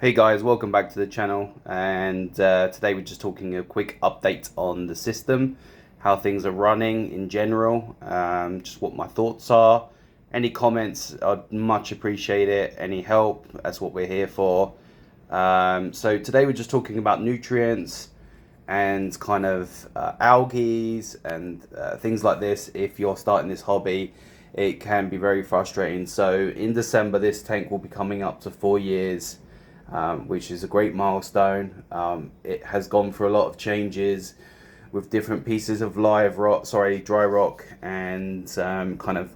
Hey guys, welcome back to the channel, and today we're just talking a quick update on the system, how things are running in general, just what my thoughts are. Any comments, I'd much appreciate it. Any help, that's what we're here for. So today we're just talking about nutrients and kind of algae and things like this. If you're starting this hobby, it can be very frustrating. So in December, this tank will be coming up to 4 years. Which is a great milestone. It has gone through a lot of changes with different pieces of dry rock, and kind of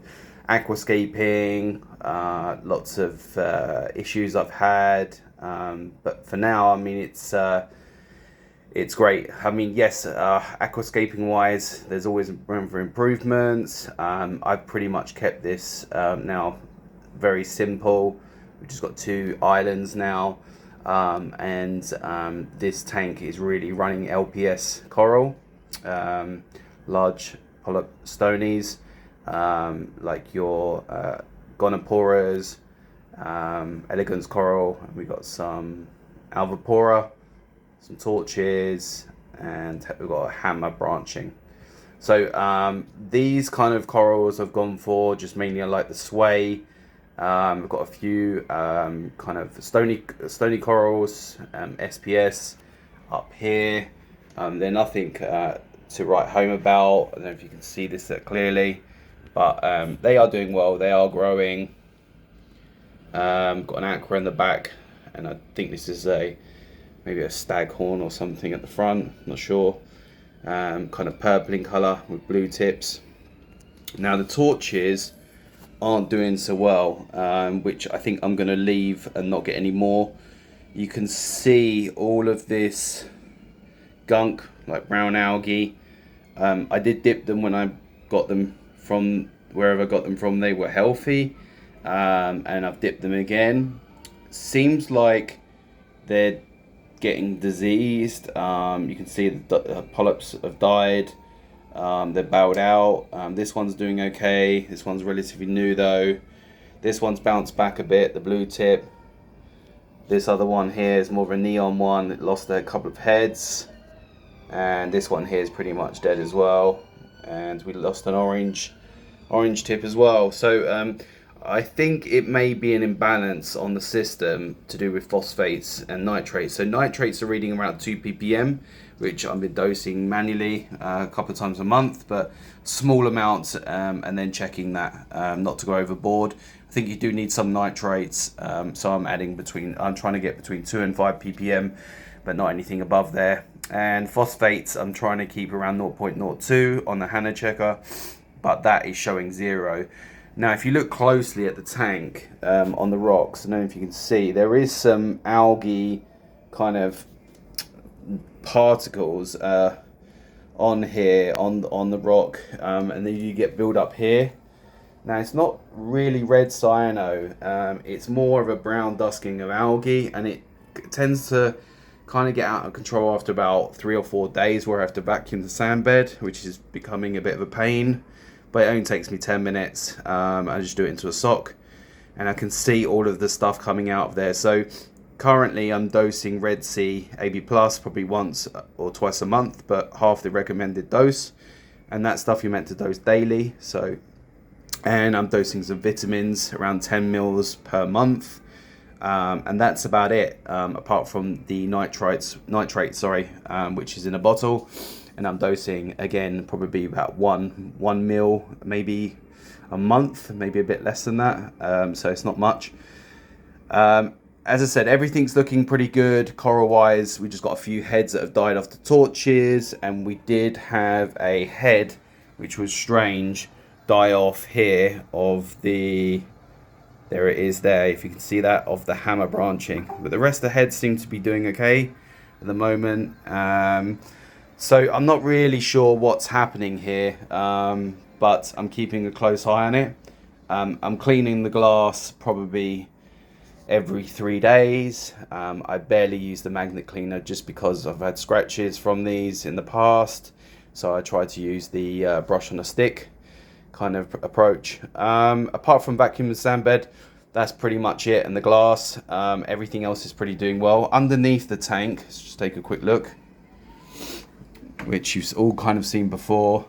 aquascaping, lots of issues I've had. But for now, I mean, it's great. I mean, yes, aquascaping wise, there's always room for improvements. I've pretty much kept this now very simple. We've just got 2 islands now, and this tank is really running LPS coral, large polyp stonies, like your gonoporas, elegans coral. We got some alvapora, some torches, and we've got a hammer branching. So these kind of corals I've gone for just mainly I like the sway. We've got a few kind of stony corals, SPS up here. They're nothing to write home about. I don't know if you can see this clearly, but they are doing well. They are growing. Got an aqua in the back, and I think this is maybe a staghorn or something at the front. Not sure. Kind of purple in colour with blue tips. Now the torches aren't doing so well, which I think I'm going to leave and not get any more. You can see all of this gunk, like brown algae. I did dip them when I got them from wherever I got them from. They were healthy, and I've dipped them again. Seems like they're getting diseased. You can see the polyps have died. They're bowed out. This one's doing okay. This one's relatively new though. This one's bounced back a bit, the blue tip. This other one here is more of a neon one. It lost a couple of heads. And this one here is pretty much dead as well. And we lost an orange tip as well. So I think it may be an imbalance on the system to do with phosphates and nitrates. So nitrates are reading around 2 ppm, which I've been dosing manually a couple of times a month, but small amounts, and then checking that not to go overboard. I think you do need some nitrates, so I'm trying to get between 2 and 5 ppm, but not anything above there. And phosphates, I'm trying to keep around 0.02 on the Hannah checker, but that is showing 0. Now, if you look closely at the tank on the rocks, I don't know if you can see, there is some algae kind of particles on here on the rock, and then you get build up here. Now, it's not really red cyano, it's more of a brown dusking of algae, and it tends to kind of get out of control after about 3 or 4 days, where I have to vacuum the sand bed, which is becoming a bit of a pain. But it only takes me 10 minutes. I just do it into a sock, and I can see all of the stuff coming out of there. So currently I'm dosing Red Sea AB Plus probably once or twice a month, but half the recommended dose. And that stuff you're meant to dose daily. So, and I'm dosing some vitamins, around 10 mils per month. And that's about it, apart from the nitrate, which is in a bottle. And I'm dosing again probably about one mil maybe a month, maybe a bit less than that, so it's not much. As I said, everything's looking pretty good coral wise. We just got a few heads that have died off the torches, and we did have a head which was strange die off here of the, there it is there, if you can see that, of the hammer branching, but the rest of the heads seem to be doing okay at the moment. So I'm not really sure what's happening here, but I'm keeping a close eye on it. I'm cleaning the glass probably every 3 days. I barely use the magnet cleaner just because I've had scratches from these in the past. So I try to use the brush on a stick kind of approach. Apart from vacuum and sand bed, That's pretty much it. And the glass, everything else is pretty doing well. Underneath the tank, let's just take a quick look, which you've all kind of seen before.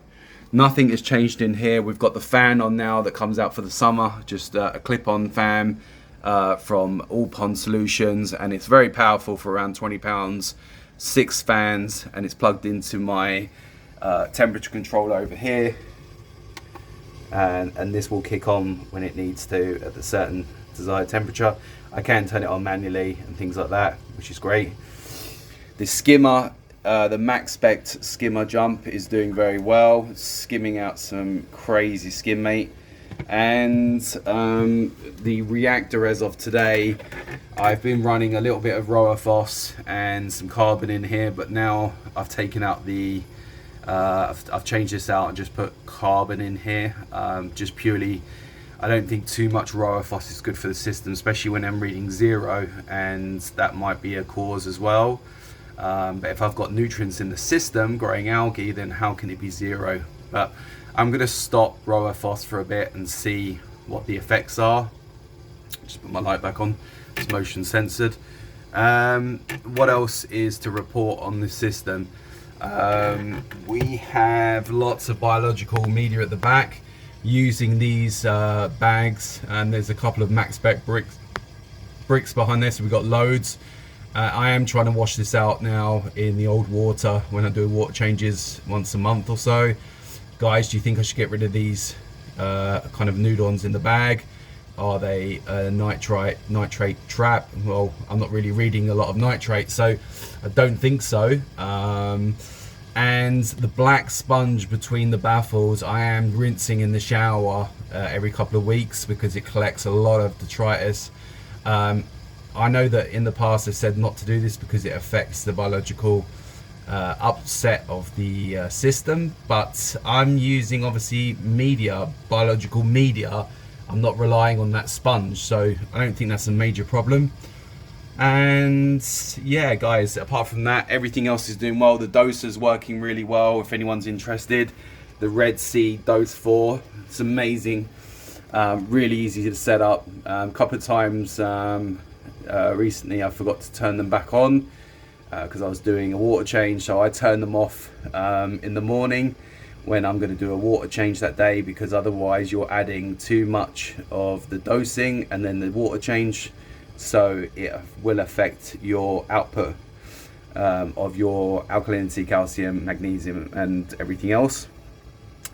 Nothing has changed in here. We've got the fan on now that comes out for the summer, just a clip-on fan from All Pond Solutions, and it's very powerful for around £20. 6 fans, and it's plugged into my temperature controller over here, and this will kick on when it needs to at a certain desired temperature. I can turn it on manually and things like that, which is great. The skimmer, the max spec skimmer jump is doing very well. It's skimming out some crazy skim, mate. And the reactor, as of today, I've been running a little bit of Roaphos and some carbon in here, but now I've taken out the I've changed this out and just put carbon in here, just purely. I don't think too much Roaphos is good for the system, especially when I'm reading 0, and that might be a cause as well. But if I've got nutrients in the system growing algae, then how can it be 0? But I'm going to stop Roaphos for a bit and see what the effects are. Just put my light back on. It's motion censored. What else is to report on this system? We have lots of biological media at the back using these bags, and there's a couple of max spec bricks behind this. We've got loads. I am trying to wash this out now in the old water when I do water changes once a month or so. Guys, do you think I should get rid of these kind of nudons in the bag? Are they a nitrate trap? Well, I'm not really reading a lot of nitrate, so I don't think so. And the black sponge between the baffles, I am rinsing in the shower every couple of weeks because it collects a lot of detritus. I know that in the past I've said not to do this because it affects the biological upset of the system, but I'm using obviously biological media. I'm not relying on that sponge, so I don't think that's a major problem. And yeah, guys, apart from that, everything else is doing well. The doser's working really well if anyone's interested. The Red Sea Dose 4, it's amazing, really easy to set up. A couple of times recently I forgot to turn them back on because I was doing a water change, so I turn them off in the morning when I'm going to do a water change that day, because otherwise you're adding too much of the dosing and then the water change, so it will affect your output of your alkalinity, calcium, magnesium and everything else.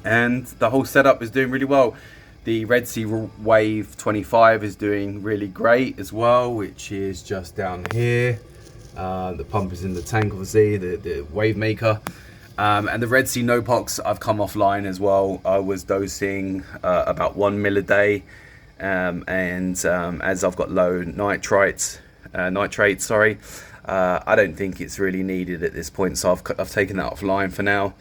And the whole setup is doing really well. The Red Sea Wave 25 is doing really great as well, which is just down here. The pump is in the tank, obviously, the wave maker. And the Red Sea Nopox, I've come offline as well. I was dosing about 1 ml a day. As I've got low nitrates, I don't think it's really needed at this point, so I've taken that offline for now.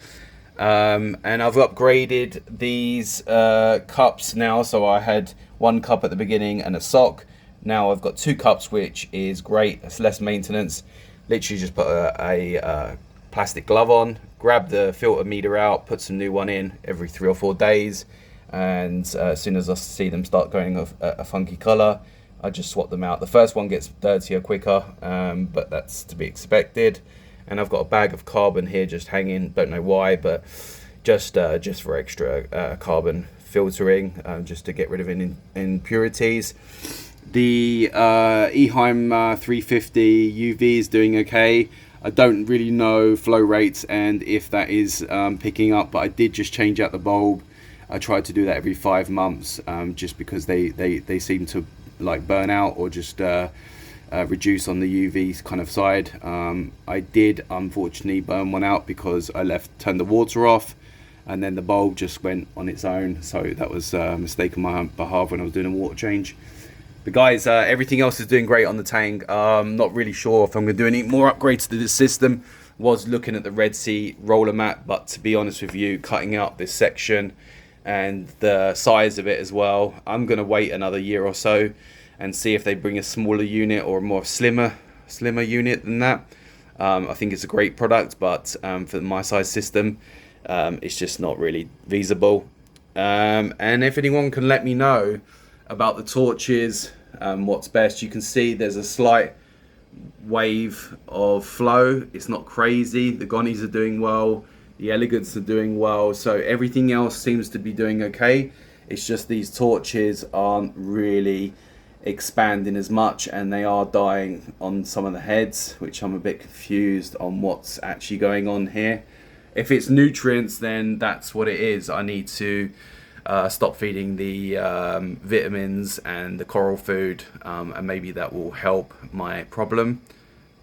And I've upgraded these cups now, so I had 1 cup at the beginning and a sock. Now I've got 2 cups, which is great. It's less maintenance. Literally just put a plastic glove on, grab the filter meter out, put some new one in every 3 or 4 days, and as soon as I see them start going a funky color, I just swap them out. The first one gets dirtier quicker, but that's to be expected. And I've got a bag of carbon here just hanging, don't know why, but just for extra carbon filtering, just to get rid of any impurities. The Eheim 350 UV is doing okay. I don't really know flow rates and if that is picking up, but I did just change out the bulb. I tried to do that every 5 months, just because they seem to like burn out or just reduce on the UV kind of side. I did unfortunately burn one out because I turned the water off and then the bulb just went on its own, so that was a mistake on my behalf when I was doing a water change. But guys, everything else is doing great on the tank. Not really sure if I'm going to do any more upgrades to this system. Was looking at the Red Sea roller mat, but to be honest with you, cutting out this section and the size of it as well, I'm going to wait another year or so and see if they bring a smaller unit or a more slimmer unit than that. I think it's a great product, but for my size system, it's just not really feasible. And if anyone can let me know about the torches what's best. You can see there's a slight wave of flow. It's not crazy. The Gonnies are doing well, the Elegants are doing well, so everything else seems to be doing okay. It's just these torches aren't really expanding as much, and they are dying on some of the heads, which I'm a bit confused on what's actually going on here. If it's nutrients, then that's what it is. I need to stop feeding the vitamins and the coral food, and maybe that will help my problem.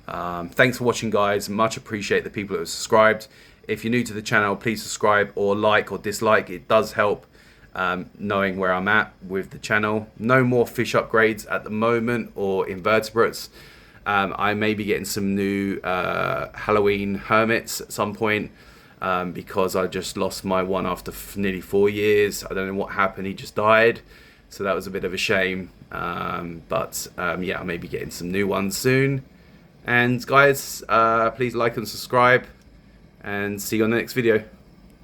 Thanks for watching, guys. Much appreciate the people that have subscribed. If you're new to the channel, please subscribe or like or dislike. It does help knowing where I'm at with the channel. No more fish upgrades at the moment or invertebrates. I may be getting some new Halloween hermits at some point, because I just lost my one after nearly 4 years. I don't know what happened, he just died, so that was a bit of a shame. But yeah, I may be getting some new ones soon. And guys, please like and subscribe, and see you on the next video.